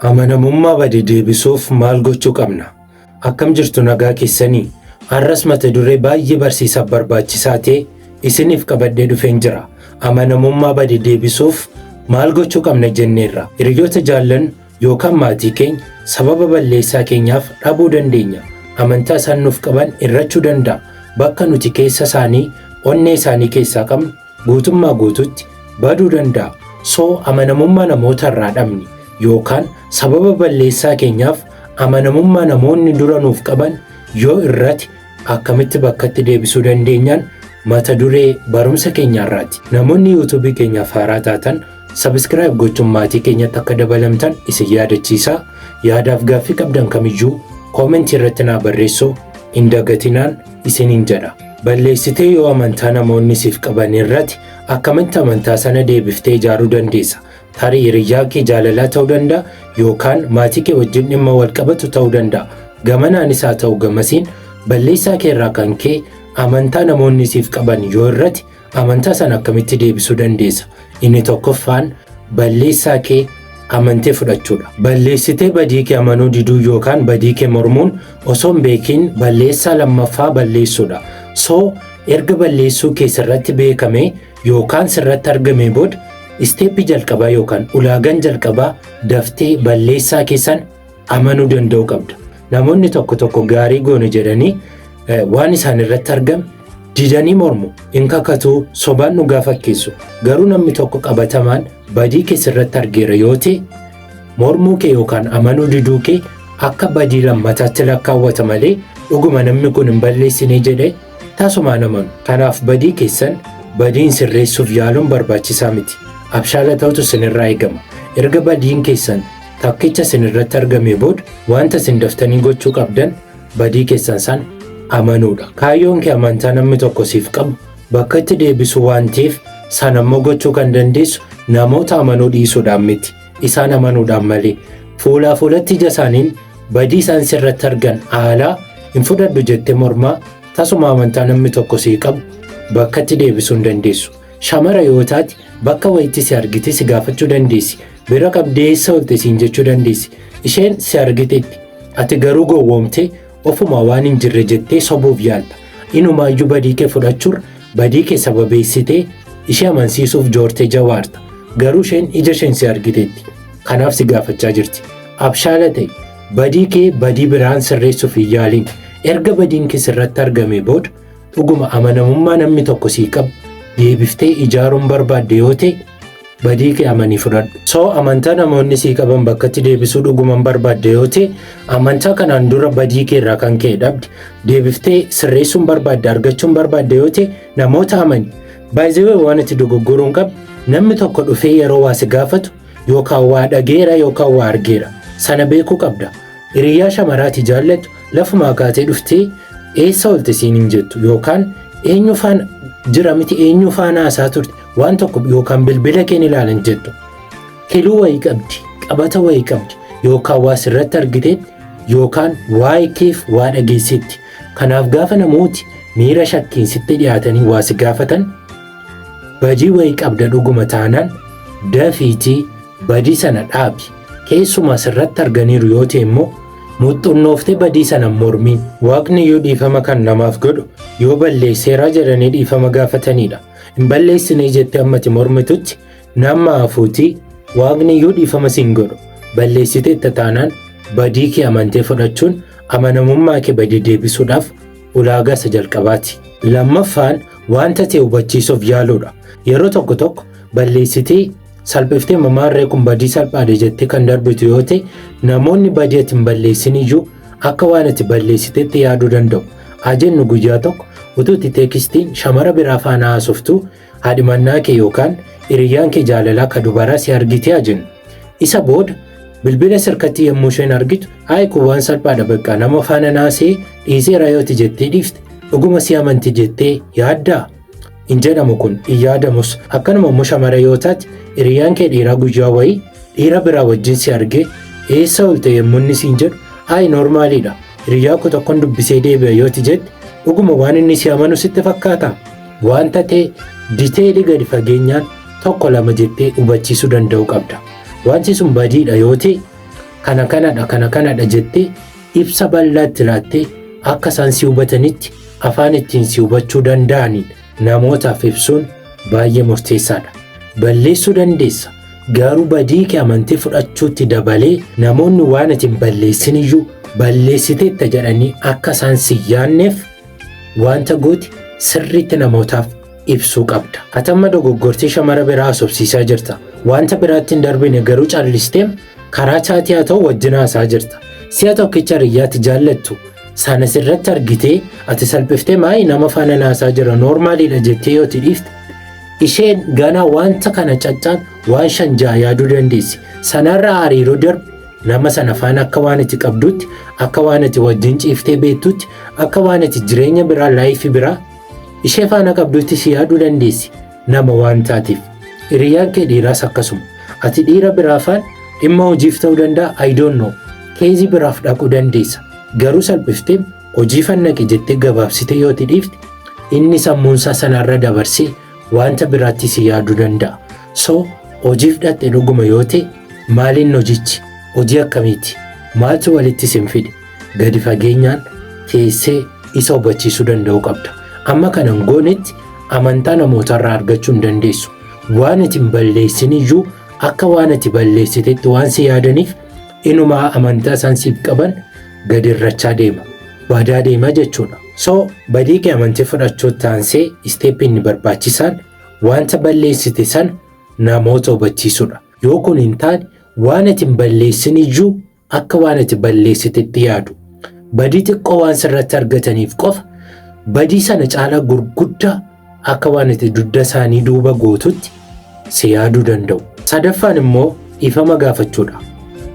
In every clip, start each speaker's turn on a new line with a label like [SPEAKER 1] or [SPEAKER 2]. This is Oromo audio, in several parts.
[SPEAKER 1] Amanamummaa badii deebisuuf maal gochuu qabna? Akkam jirtu nagaa keessanii? Har'as mata duree baay'ee barsiisaaf barbaachisaa ta'e isiniif qabadhee dhufeen jira. Amanamummaa badii deebisuuf maal gochuu qabna jenneerra. Hiriyoota jaallan yookaan maatii keenya sababa balleessaa keenyaaf dhabuu dandeenya. Amantaa isaan nuuf qaban irrachuu danda'a. Bakka nuti keessa isaanii onnee isaanii keessaa qabnu guutummaa guututti baduu danda'a. Amanamummaa namoota irraa dhabni yookaan sababa balleessaa keenyaaf amanamummaa namoonni dura nuuf qaban yoo irratti akkamitti bakkatti deebisuu dandeenyaan mata duree barumsa keenyaarraati. Namoonni YouTube keenyaaf haaraa taatan subscribe gochuun maatii keenyatti akka dabalamtan isin yaadachiisa. Yaadaaf gaaffii qabdan kamiyyuu comment irratti naa barreessuu hin dagatinaan isiniin jedha. Balleessitee yoo amantaa namoonni siif qaban irratti akkamitti amantaa sana deebiftee ijaaruu dandeessa? Tarii hiriyaa kee jaalalaa ta'uu danda'a yookaan maatii kee wajjin dhimma wal qabatu ta'uu danda'a. Gamanaanis haa ta'u gamasiin balleessaa kee irraa kan kee amantaa namoonni siif qaban yoo irratti amantaa sana akkamitti deebisuu dandeessa? Inni tokkoffaan balleessaa kee amantee fudhachuudha. Balleessitee badii kee amanuu diduu yookaan badii kee mormuun osoo hin beekin balleessaa lammaffaa balleessuudha. Erga balleessuu kee sirratti beekame yookaan sirratti argame booda isteeppii jalqabaa yookaan ulaagaan jalqabaa daftee balleessaa keessan amanuu danda'uu qabda. Namoonni tokko gaarii goone jedhanii waan isaan irratti argame didanii mormu, hin kakatuu, sobaan dhugaa fakkeessu. Garuu namni tokko qabatamaan badii kee sirratti argeera yoo ta'e mormuu kee yookaan amanuu diduu kee akka badii lammataatti lakkaawwata malee dhuguma namni kun hin balleessine jedhee taasumaan amanu. Kanaaf badii keessan badiin sirreessuuf yaaluun barbaachisaa miti. Abshaala ta'utu isinirraa eegama. Erga badiin keessan takkicha isinirratti argame booda wanta isin daftanii gochuu qabdan badii keessan san amanuudha. Kaayyoon kee amantaa namni tokko siif qabu bakka itti deebisu waan ta'eef san ammoo gochuu kan dandeessu namoota amanuu dhiisuudhaan miti. Isaan amanuudhaan malee fuulaa fuulatti ija isaaniin badii isaan sirratti argan haalaa hin fudhadhu jettee mormaa tasuma amantaa namni tokko siif qabu bakka itti deebisuu hin dandeessu. Shamara yoo taate bakka wayitti si argite si gaafachuu dandeessi. Bira qabdee eessa oolte siin jechuu dandeessi. Isheen si argitetti ati garuu gowwoomtee ofuma waan hin jirre jettee sobuuf yaalta. Inumaayyuu badii kee fudhachuun badii kee sababeessitee ishee amansiisuuf joortee jawaarta. Garuu isheen ija isheen si argitetti. Kanaaf si gaafachaa jirti. Abshaala ta'e badii kee badii biraan sirreessuuf hin yaaliin. Erga badiin kee sirratti argame booda dhuguma amanamummaa namni tokko sii qabu deebiftee ijaaruun barbaadde yoo ta'e badii kee amanii fudhadhu. Amantaa namoonni sii qaban bakka itti deebisuu dhuguman barbaadde yoo ta'e amantaa kanaan dura badii kee irraa kan ka'e dhabde deebiftee sirreessuun barbaadde argachuun barbaadde yoo ta'e namoota amani. Baay'ee waan itti dogoggoruun qabu namni tokko dhufee yeroo waa si gaafatu yookaan waa dhageera yookaan waa argeera sana beekuu qabda. Hiriyaa shamaraati jaallatu lafumaa kaatee dhuftee eessa oolte siin hin jettu yookaan eenyu faana jira miti eenyu faana haasaa turte waan tokko yookaan bilbila keen ilaalan jettu. Kiluu wayii qabdi, qabata wayii qabdi yookaan waa sirratti argiteetti yookaan waa'ee keef waa dhageessetti. Kanaaf gaafa namooti miira shakkiin sitti dhiyaatanii waa si gaafatan badii wayii qabda dhuguma taanaan dafiitii badii sana dhaabi. Keessumaa sirratti arganiiru yoo ta'e immoo muuxannooftee badii sana mormiin. Waaqni yoo dhiifama kan namaaf godhu yoo balleesseeraa jedhanii dhiifama gaafatanidha. Hin balleessine jettee ammati mormitutti nama hafuutii waaqni yoo dhiifama siin godhu balleessitee taanaan badii kee amantee fudhachuun amanamummaa kee badii deebisuudhaaf ulaagaa isa jalqabaati. Lammaffaan wanta ta'e hubachiisuuf yaaluudha. Yeroo tokko balleessitee salphiftee mamaarree kun badii salphaadha jettee kan darbitu yoo ta'e namoonni badii ati hin balleessin iyyuu akka waan ati balleessiteetti yaaduu danda'u. Ajennu guyyaa tokko utuu itti teekistiin shamara biraa faana haasoftuu haadhimannaa kee yookaan hiriyyaan kee jaalalaa ka dubaraa si argitee ajennu. Isa booda bilbila sirkatti yommuu isheen argitu kun waan salphaadha bakka nama faana naasee dhiiseera yooti jettee dhiifte dhuguma si amanti jettee yaaddaa? Hin jedhamu kun hin yaadamus. Akkanuma immoo shamara yoo taate hiriyyaan kee dhiiraa guyyaa wayii dhiira biraa wajjin si argee eessa oolte yommuu inni siin jedhu normaaliidha. Hiriyyaa koo tokkoon dubbisee deebi'a yooti jette dhuguma waan inni si amanu sitti fakkaata. Wanta ta'e diteelii gadi fageenyaan tokko lama jettee hubachiisuu danda'uu qabda. Wanti sun badiidha yoo ta'e kana kanadha jettee ibsa bal'aatti laattee akka isaan si hubatanitti afaan ittiin si hubachuu danda'aniin namootaaf ibsuun baay'ee murteessaadha. Balleessuu dandeessa. Garuu badii kee amantii fudhachuutti dabalee namoonni waan ati hin balleessin iyyuu balleessiteetta jedhanii akka isaan si yaanneef wanta gooti sirriitti namootaaf ibsuu qabda. Atamma dogoggortii shamara biraa haasofsiisaa jirta. Wanta biraatti hin darbine garuu caallisteem karaa chaatii haa ta'u wajjin haasaa jirta. Si'a tokkicha hiriyaatti jaallattu sana sirratti argitee ati salphiftee maayii nama faana haasaa jira noormaaliidha jettee yoo dhiifte isheen ganaa wanta kana caccaan waan shanjaa yaaduu dandeessi. Sanarraa hariiroo darbu nama sana faana akka waan itti qabdutti, akka waan itti wajjin ciiftee beektutti, akka waan itti jireenya biraa laayifii biraa ishee faana qabdutti si yaaduu dandeessi nama waan taateef. Hiriyaan kee dhiiraas akkasuma. Ati dhiira biraafaan dhimma hojiif ta'uu danda'a, I don't know. Keezii biraaf dhaquu dandeessa. Garuu salphiftee hojii fannaqe jettee gabaabsite yoo dhiifte inni sammuunsaa sanarra dabarsee wanta biraatti si yaaduu danda'a. So hojiif dhatte dhuguma yoo ta'e maaliin hojichi? Hojii akkamiiti? Maaltu walitti sin fide? Gadi fageenyaan teessee isa hubachiisuu danda'uu qabda. Amma kanan goonetti amantaa namootarraa argachuu hin dandeessu. Waan ati hin balleessin iyyuu akka waan ati balleessitetti waan si yaadaniif inumaa amantaa isaan siif qaban gadi irrachaa deema. Badaa deema jechuudha. So badii kee amantii fudhachuutti taansee isteeppi inni barbaachisaan wanta balleessite san namoota hubachiisuudha. Yoo kun hin taane waan ati hin balleessin iyyuu akka waan ati balleessitetti yaadu. Badii xiqqoo waan sirratti argataniif qofa badii sana caalaa gurguddaa akka waan ati dudda isaanii duuba gootutti si yaaduu danda'u. Sadaffaan immoo dhiifama gaafachuudha.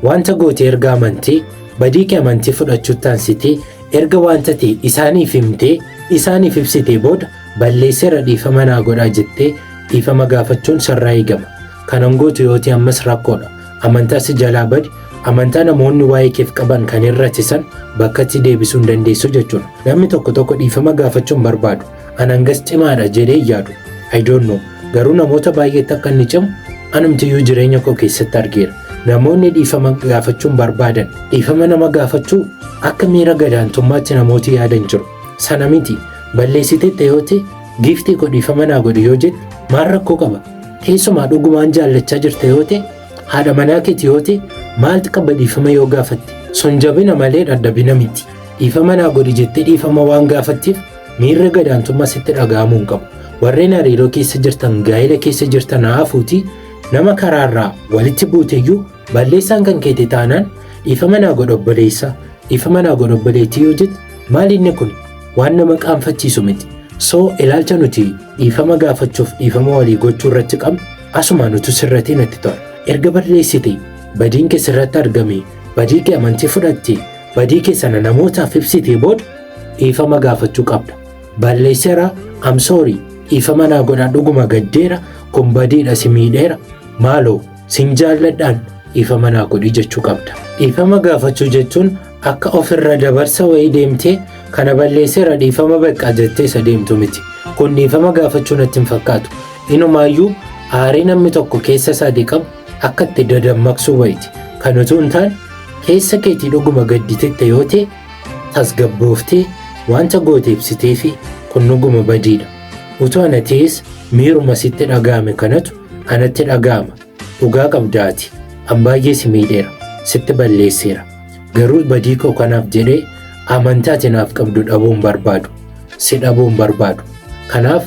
[SPEAKER 1] Wanta goote erga amantee badii kee amantii fudhachuutti taansitee erga wanta ta'e isaaniif himtee isaaniif ibsitee booda balleesseera dhiifama naa godhaa jettee dhiifama gaafachuun sirraa eegama. Kanan gootu yoo ta'e ammas rakkoodha. Amantaa si jalaa badi, amantaa namoonni waa'ee keef qaban kan irratisan bakka itti deebisuu hin dandeessu jechuudha. Namni tokko dhiifama gaafachuun barbaadu. Anangas cimaadha jedhee yaadu. I don't know. Garuu namoota baay'eetti akka inni cimu anumtiyyuu jireenya koo keessatti argeera. Namoonni dhiifama gaafachuun barbaadan dhiifama nama gaafachuu akka miira gadaantummaatti namooti yaadan jiru. Sana miti balleessiteetta yoo ta'e giiftii koo dhiifama naa godhi yoo jette maal rakkoo qaba? Keessumaa dhugumaan jaallachaa jirta yoo ta'e haadha manaa keeti yoo ta'e maaltu qaba dhiifama yoo gaafatte? Sun jabina malee dadhabina miti. Dhiifama naa godhi jettee dhiifama waan gaafatteef miirri gadaantummaa sitti dhaga'amuu hin qabu. Warreen hariiroo keessa jirtan gaa'ela keessa jirtan haafuuti nama karaarraa walitti buuteyyuu balleessaan kan keete taanaan dhiifama naa godhi obboleessa, dhiifama naa godhi obboleettii yoo jette maal inni kun waan nama qaanfachiisu miti. So ilaalcha nuti dhiifama gaafachuuf dhiifama walii gochuu irratti qabnu asuma nuti sirratti natti tola. Erga balleessite badiin kee sirratti argame badii kee amantii fudhatte badii kee sana namootaaf ibsite booda dhiifama gaafachuu qabda. Balleesseera I'm sorry dhiifama naa godhaa dhuguma gaddeera kun badiidha si miidheera maaloo sin jaalladhaan dhiifama naa godhi jechuu qabda. Dhiifama gaafachuu jechuun akka ofirra dabarsa wayii deemtee kana balleesseera dhiifama beekaa jettee isa deemtu miti. Kun dhiifama gaafachuu natti hin fakkaatu. Inumaayyuu aarii namni tokko keessa isaatii qabu akka itti dadammaqsuu wayiiti. Kan utuu hin taane keessa keetii dhuguma gadditeetta yoo ta'e tasgabbooftee wanta goote ibsitee fi kun dhuguma badiidha. Utuu ana ta'es miiruma sitti dhaga'ame kanatu anatti dhaga'ama. Dhugaa qabdaati. An baay'ee si miidheera. Sitti balleesseera. Garuu badii koo kanaaf jedhee amantaa ati naaf qabdu dhabuun barbaadu. Si dhabuun barbaadu. Kanaaf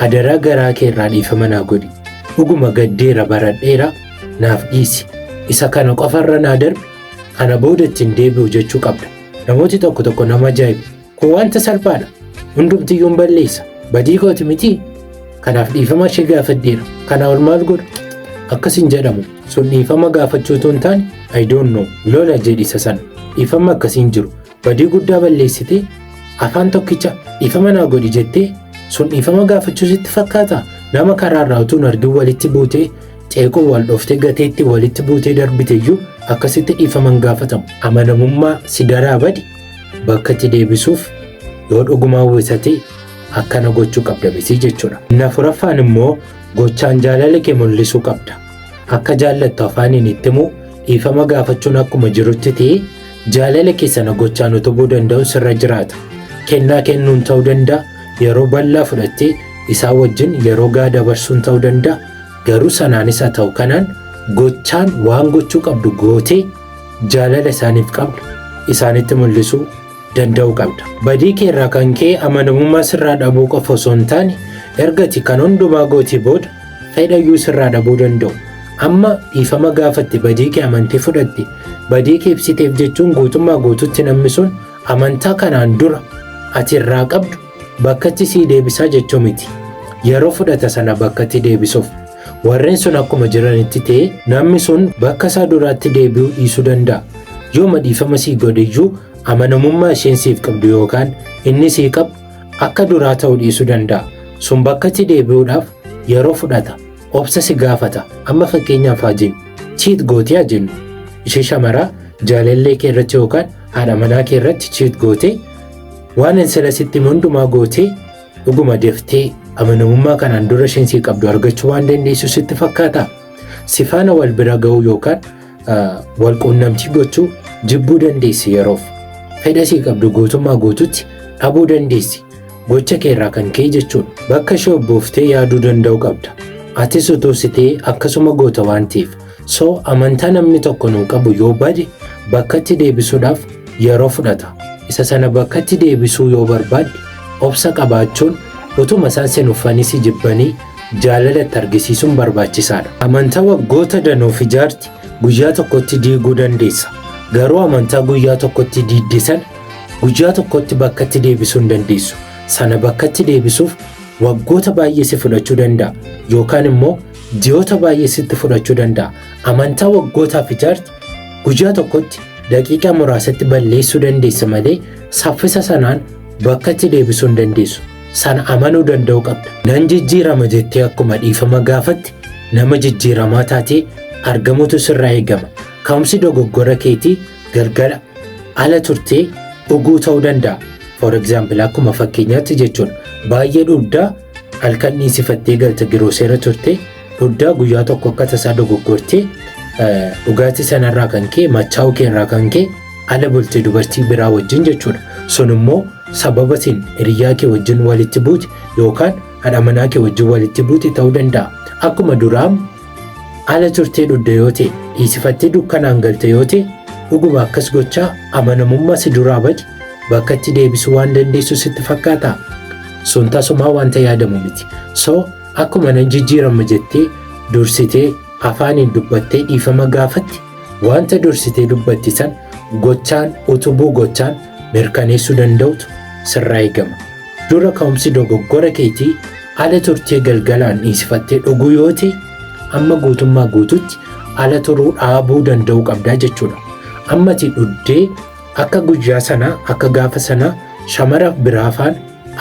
[SPEAKER 1] adaraa garaa kee irraa dhiifama naa godhi. Dhuguma gaddeera baradheera naaf dhiisi. Isa kana qofarra naa darbe kana booda ittiin deebi'u jechuu qabda. Namooti tokko nama ajaa'ibu. Kun wanta salphaadha. Hundumtiyyuu hin balleessa. Badii kooti miti. Kanaaf dhiifama ishee gaafadheera. Kana ol maal godhu? Akkasiin jedhamu. Sun dhiifama gaafachuutu hin taane I don't know. Lola jedhisa sana. Dhiifama akkasiin jiru. Badii guddaa balleessitee afaan tokkicha dhiifama naa godhi jettee sun dhiifama gaafachuu sitti fakkaata? Nama karaarraa utuu argin walitti buutee ceequu wal dhoftee gateetti walitti buutee darbiteyyuu akkasitti dhiifama hin gaafatamu. Amanamummaa si daraa badi bakka itti deebisuuf yoo dhugumaa uwwisatee akkana gochuu qabda miti jechuudha. Inni afuraffaan immoo gochaan jaalala kee mul'isuu qabda. Akka jaallattu afaaniin itti himuu dhiifama gaafachuun akkuma jirutti ta'ee jaalala keessan gochaan utubuu danda'u sirra jiraata. Kennaa kennuun ta'uu danda'a, yeroo bal'aa fudhattee isaa wajjin yeroo gahaa dabarsuun ta'uu danda'a. Garuu sanaanis haa ta'u kanaan gochaan waan gochuu qabdu gootee jaalala isaaniif qabdu isaanitti mul'isuu danda'uu qabda. Badii kee irraa kan ka'e amanamummaa sirraa dhabuu qofa osoo hin taane ergati kan hundumaa gootii booda fedhayyuu sirraa dhabuu danda'u. Amma dhiifama gaafatti badii kee amantee fudhatte badii kee ibsiteef jechuun guutummaa guututti namni sun amantaa kanaan dura ati irraa qabdu bakkatti sii deebisaa jechuu miti. Yeroo fudhata sana bakkatti deebisuuf warreen sun akkuma jiranitti ta'e namni sun bakka isaa duraatti deebi'uu dhiisuu danda'a. Yooma dhiifama sii godheyyuu amanamummaa isheen siif qabdu yookaan inni sii qabu akka duraa ta'uu dhiisuu danda'a. Sun bakkatti deebi'uudhaaf yeroo fudhata. Obsa si gaafata. Amma fakkeenyaaf haa jennu chiit gootee haa jennu ishee shamaraa jaalallee kee irratti yookaan haadha manaa kee irratti chiit gootee waan insala sitti hundumaa gootee dhuguma deeftee amanamummaa kanaan dura isheen sii qabdu argachuu waan dandeessu sitti fakkaata. Si faana wal bira ga'uu yookaan wal quunnamtii gochuu jibbuu dandeessi. Yeroof fedha sii qabdu guutummaa guututti dhabuu dandeessi. Gocha kee irraa kan ka'e jechuudha. Bakka ishee obbooftee yaaduu danda'uu qabda. Atis utuusitee akkasuma goota waan ta'eef. So amantaa namni tokko nuu qabu yoo bade bakkatti deebisuudhaaf yeroo fudhata. Isa sana bakkatti deebisuu yoo barbaadde obsa qabaachuun utuma isaan sin uffanii si jibbanii jaalalatti argisiisuun barbaachisaadha. Amantaa waggoota danuuf ijaarti guyyaa tokkotti diiguu dandeessa. Garuu amantaa guyyaa tokkotti diiddisan guyyaa tokkotti bakkatti deebisuu hin dandeessu. Sana bakkatti deebisuuf waggoota baay'ee si fudhachuu danda'a yookaan immoo ji'oota baay'ee sitti fudhachuu danda'a. Amantaa waggootaaf ijaarti guyyaa tokkotti daqiiqaa muraasatti balleessuu dandeessa malee saffisa sanaan bakkatti deebisuu hin dandeessu. Sana amanuu danda'uu qabda. Nan jijjiirama jettee akkuma dhiifama gaafatti nama jijjiiramaa taatee argamutu sirraa eegama. Ka'umsi dogoggora keetii galgala ala turtee dhuguu ta'uu danda'a. For example akkuma fakkeenyaatti jechuudha. Baay'ee dhuddaa halkan dhiisifattee galta girooseera turte dhuddaa guyyaa tokko akka tasaa dogoggortee dhugaatii sanarraa kan ka'e machaa'uu kee irraa kan ka'e ala bultee dubartii biraa wajjin jechuudha. Sun immoo sababatiin hiriyaa kee wajjin walitti buute yookaan haadha manaa kee wajjin walitti buute ta'uu danda'a. Akkuma duraam ala turtee dhudda yoo ta'e dhiisifattee dukkanaan galte yoo ta'e dhuguma akkas gochaa amanamummaa si duraa bade bakkatti deebisuu waan dandeessu sitti fakkaata. Sun tasumaa wanta yaadamu miti. So akkuma nan jijjiirama jettee dursitee afaaniin dubbattee dhiifama gaafatti wanta dursitee dubbatti san gochaan utubuu gochaan mirkaneessuu danda'utu sirraa eegama. Dura ka'umsi dogoggora keetii ala turtee galgalaan dhiisifattee dhuguu yoo ta'e amma guutummaa guututti ala turuu dhaabuu danda'uu qabdaa jechuudha. Ammati dhuddee akka guyyaa sanaa akka gaafa sanaa shamara biraafaan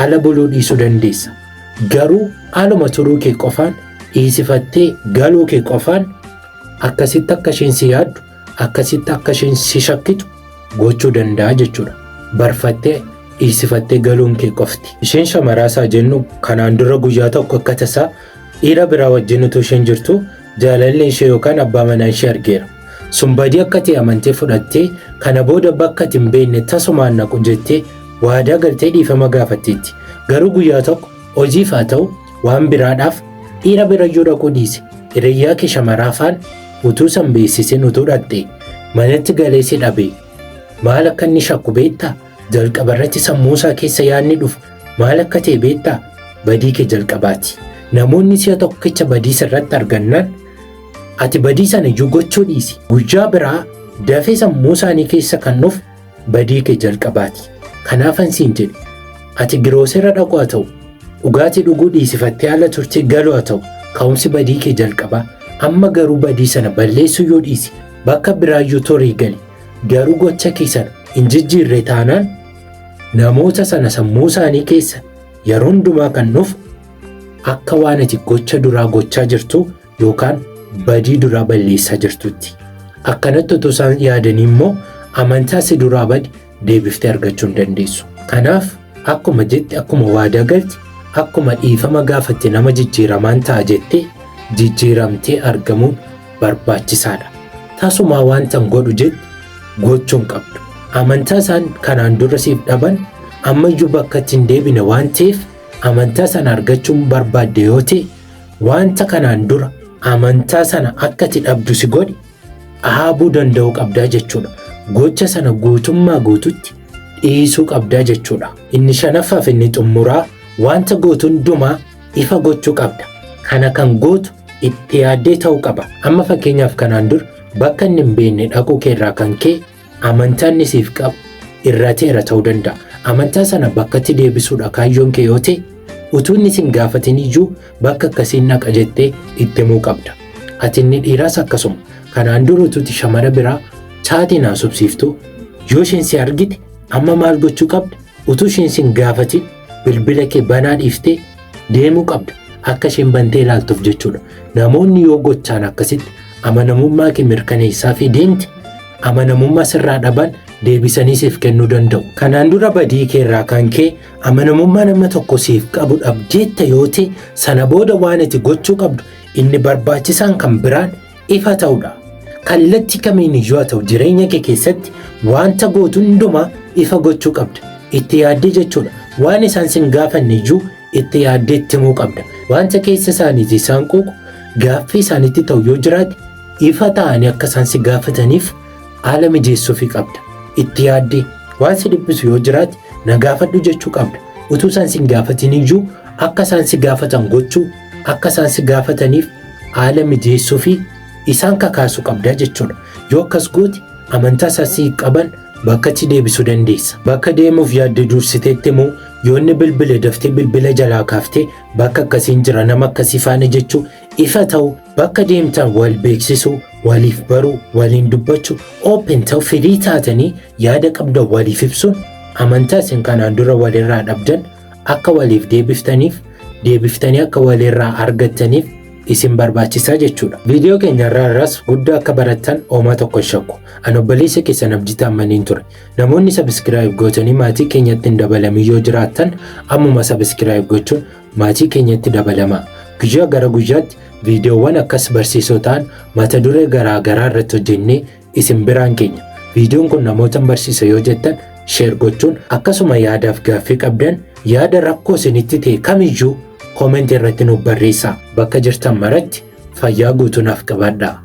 [SPEAKER 1] ala buluu dhiisuu dandeessa. Garuu aluma turuu kee qofaan dhiisifattee galuu kee qofaan akkasitti akka isheen si yaaddu akkasitti akka isheen si shakkitu gochuu danda'a jechuudha. Barfattee dhiisifattee galuun kee qofti. Isheen shamaraasaa jennu kanaan dura guyyaa tokko akka tasaa dhiira biraa wajjin utuu isheen jirtu jaalalli ishee yookaan abbaa manaa ishee argeera. Sun badii akka ta'e amantee fudhattee kana booda bakka ati hin beekne tasumaan naqu jettee waadaa galtee dhiifama gaafatteetti. Garuu guyyaa tokko hojiif haa ta'u waan biraadhaaf dhiira birayyuu dhaquu dhiise. Hiriyyaa kee shamaraafaan utuu san beeksisin utuu dhatte manatti galee si dhabe. Maal akka inni shakku beektaa? Jalqabarratti sammuusaa keessa yaadni dhufu maal akka ta'e beektaa? Badii kee jalqabaati. Namoonni si'a tokkicha badii sirratti argannaan ati badii sana iyyuu gochuu dhiisi. Guyyaa biraa dafee sammuu isaanii keessa kan dhufu badii kee jalqabaati. Kanaafan siin jedhe ati girooseera dhaqu haa ta'u dhugaatii dhuguu dhiisifattee ala turtee galuu haa ta'u ka'umsi badii kee jalqabaa. Amma garuu badii sana balleessuu yoo dhiisi bakka biraayyuu torii gali. Garuu gocha keessan hin jijjiirre taanaan namoota sana sammuu isaanii keessa yeroo hundumaa kan dhufu akka waan ati gocha duraa gochaa jirtu yookaan badii duraa balleessaa jirtutti. Akkanatti utuu isaan yaadanii immoo amantaa si duraa bade deebiftee argachuu hin dandeessu. Kanaaf akkuma jetti akkuma waadaa galti akkuma dhiifama gaafatte nama jijjiiramaan ta'a jettee jijjiiramtee argamuun barbaachisaadha. tasumaa waantan godhu jette gochuun qabdu. Amantaa isaan kanaan dura siif dhaban ammayyuu bakka itti hin deebine waan ta'eef amantaa sana argachuun barbaadde yoo ta'e wanta kanaan dura amantaa sana akka itti dhabdu si godhi dhaabuu danda'uu qabdaa jechuudha. Gocha sana guutummaa guututti dhiisuu qabdaa jechuudha. Inni shanaffaaf inni xumuraa wanta gootu hundumaa ifa gochuu qabda. Kana kan gootu itti yaaddee ta'uu qaba. Amma fakkeenyaaf kanaan dura bakka inni hin beekne dhaquu keerraa kan ka'e amantaan siif qabu irrateera ta'uu danda'a. Amantaa sana bakka itti deebisuudha kaayyoon kee yoo ta'e utuu inni sin gaafatin iyyuu bakka akkasiin dhaqa jettee itti himuu qabda. Ati inni dhiiraas akkasuma kanaan dura utuuti shamara biraa chaatiin haasofsiiftuu yoo isheen si argite amma maal gochuu qabda? Utuu isheen sin gaafatin bilbila kee banaa dhiiftee deemuu qabda akka isheen bantee ilaaltuuf jechuudha. Namoonni yoo gochaan akkasitti amanamummaa kee mirkaneessaa fi deemte amanamummaa sirraa dhaban deebisanii siif kennuu danda'u. Kanaan dura badii keerraa kan ka'e amanamummaa nama tokko siif qabu dhabdeetta yoo ta'e sana booda waan ati gochuu qabdu inni barbaachisaan kan biraan ifa ta'uudha. Kallattii kamiin iyyuu haa ta'u jireenya kee keessatti wanta gootu hundumaa ifa gochuu qabda. Itti yaaddee jechuudha. Waan isaan sin gaafanne iyyuu itti yaaddee itti himuu qabda. Wanta keessa isaaniitii isaan quuqu gaaffii isaaniitti ta'u yoo jiraate ifa ta'anii akka isaan si gaafataniif haala mijeessuufii qabda. Itti yaaddee waan si dhibbisu yoo jiraate na gaafadhu jechuu qabda. Utuu isaan sin gaafatin iyyuu akka isaan si gaafatan gochuu akka isaan si gaafataniif haala mijeessuufii isaan kakaasu qabda jechuudha. Yoo akkas goote amantaa isaanii qaban bakka itti deebisuu dandeessa. Bakka deemuuf yaadde dursiteetti immoo yoo inni bilbile daftee bilbila jalaa kaaftee bakka akkasiin jira nama akkasii faana jechuu ifa ta'u bakka deemtan wal beeksisuu waliif baruu waliin dubbachuu open ta'u fedhii taatanii yaada qabda waliif ibsuun amantaa isin kanaan dura walirraa dhabdan akka waliif deebiftanii akka walirraa argattaniif isin barbaachisaa jechuudha. Viidiyoo keenya irraas guddaa akka barattan oomaa tokko shakku. Ani obboleessa keessan Abdii Taamaniin ture. Namoonni subscribe gootanii maatii keenyatti hin dabalamne yoo jiraattan ammuma subscribe gochuun maatii keenyatti dabalamaa. Guyyaa gara guyyaatti viidiyoowwan akkas barsiisoo ta'an mata duree garaa garaa irratti hojjennee isin biraan keenya. Viidiyoon kun namoota barsiisa yoo jettan share gochuun akkasuma yaadaaf gaaffii qabdan yaada rakkoo isinitti ta'e kamiyyuu comment irratti nuuf barreessaa. Bakka jirtan maratti fayyaa guutuu naaf qabaadhaa.